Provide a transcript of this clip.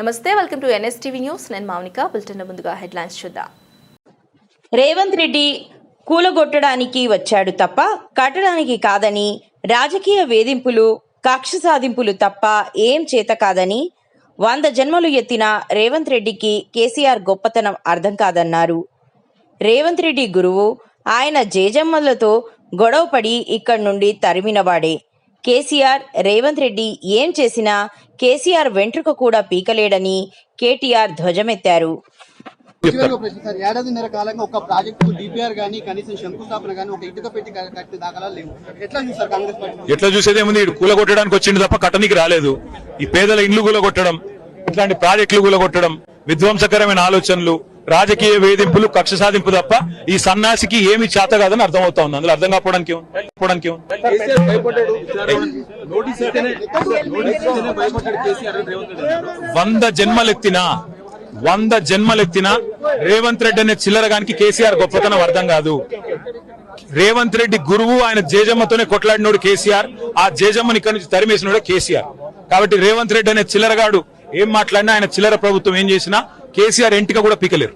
నమస్తే, welcome to NSTV news. నేను Mounika. Bulletin ముందుగా హెడ్లైన్స్ చూద్దాం. రేవంత్ రెడ్డి కూలగొట్టడానికి వచ్చాడు తప్ప కట్టడానికి కాదని, రాజకీయ వేధింపులు, కక్ష సాధింపులు తప్ప ఏం చేత కాదని, 100 జన్మలు ఎత్తిన రేవంత్ రెడ్డికి కేసీఆర్ గొప్పతనం అర్థం కాదన్నారు. రేవంత్ రెడ్డి గురువు, ఆయన జేజమ్మలతో గొడవపడి ఇక్కడి నుండి తరిమినవాడే. కేసీఆర్ రేవంత్ రెడ్డి ఏం చేసినా కేసీఆర్ వెంట్రుక కూడా పీకలేడని కేటీఆర్ ధ్వజమెత్తారు. ఏడాదిన్నర కాలంగా ఒక ప్రాజెక్టు డిపిఆర్ గానీ కనీసం శంకుస్థాపన గానీ ఒక ఇటుక పెట్టి కట్టి దాఖలాలు లేవు. ఎట్లా చూస్తారు కాంగ్రెస్ పార్టీ? ఎట్లా చూసేదేముంది? కూలగొట్టడానికి వచ్చింది తప్ప కట్టనికి రాలేదు. ఈ పేదల ఇండ్లు కూలగొట్టడం, ఇట్లాంటి ప్రాజెక్టులు కూలగొట్టడం, విధ్వంసకరమైన ఆలోచనలు, రాజకీయ వేధింపులు, కక్ష సాధింపు తప్ప ఈ సన్నాసికి ఏమి చేత కాదని అర్థమవుతా ఉంది. అందులో అర్థం కాకపోవడానికి 100 జన్మలెత్తినా రేవంత్ రెడ్డి అనే చిల్లరగానికి కేసీఆర్ గొప్పతనం అర్థం కాదు. రేవంత్ రెడ్డి గురువు, ఆయన జేజమ్మతోనే కొట్లాడినోడు కేసీఆర్. ఆ జేజమ్మని ఇక్కడి నుంచి తరిమేసినోడే కేసీఆర్. కాబట్టి రేవంత్ రెడ్డి అనే చిల్లరగాడు ఏం మాట్లాడినా, ఆయన చిల్లర ప్రభుత్వం ఏం చేసినా కేసీఆర్ ఎంటిక కూడా పీకలేరు.